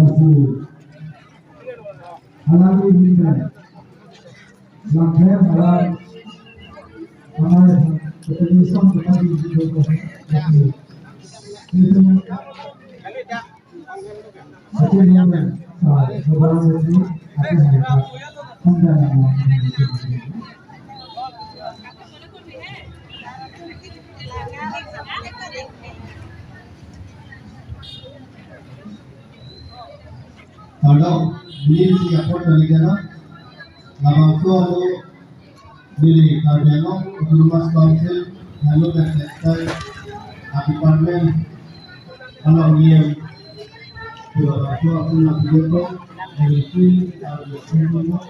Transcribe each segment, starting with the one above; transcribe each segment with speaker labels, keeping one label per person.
Speaker 1: masih alami ini langkah malah mana keputusan tetapi itu sebenarnya seorang ini akan dapat pandangan
Speaker 2: kalau di airport Negara, langsung di Kardiano, Rumah Council, lalu dan sektor departemen, kalau dia langsung aku nak berjumpa dengan tim atau semua,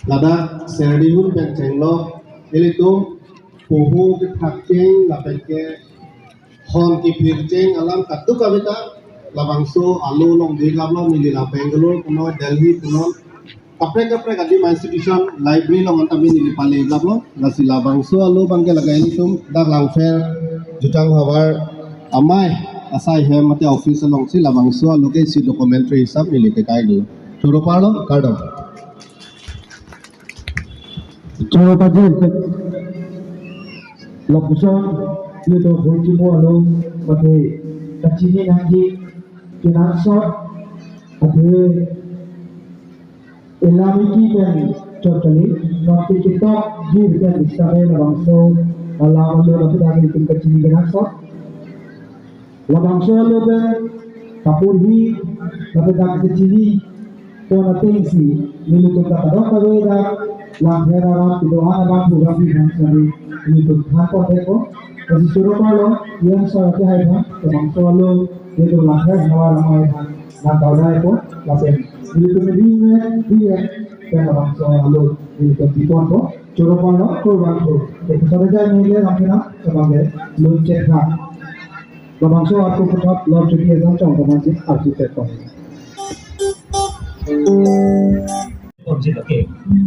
Speaker 2: lada serdiun pencenglo itu puhu kithakeng lapeke hon kipirceng alam katu kawita labangso alu long di lablo mili la Bangalore kuno Delhi kuno kapre kadi institution library long antami ni pale lablo nasi labangso alu bangke lagai ni tum dak langfer jutang hawar amai asai he mate office long si labangso alu ke si documentary hisab mili ke kai do choro palo kardom
Speaker 1: Choro pajil lokuson itu kunci mualo bagi kecini nanti kinasor ada elamiki dan totally nanti kita juga bisa labangso lawan lo nanti dari tim kecini kinasor labangso lo ben kapurhi nanti dari kecini pun atensi milik kita kadang berbeda langkah orang itu anak bukan yang sering itu hampa teko jadi suruh kalau yang saya kira memang selalu itu langkah nama yang tahu itu lapor itu dia kan memang selalu itu tipon ko suruh kalau kurang tu itu sahaja ni ramai sebagai luncet nak memang selalu aku tetap luncet dia macam macam arsitek ko
Speaker 3: objek oke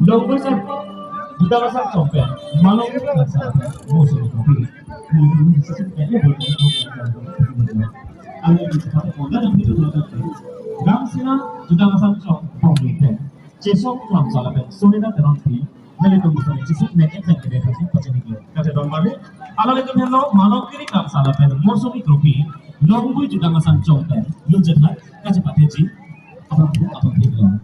Speaker 3: logo sab duta basal sompe malo basal musuh kopi ada di tempat koda dan itu duta gam sina duta basal sompe cesok lam salape sonida teranti mele to musuh cesok meke tekne kasi pachini ki kate don mare ala le to hello malo kiri gam salape musuh kopi logo duta basal sompe lunjatna kaje pateji apa bilang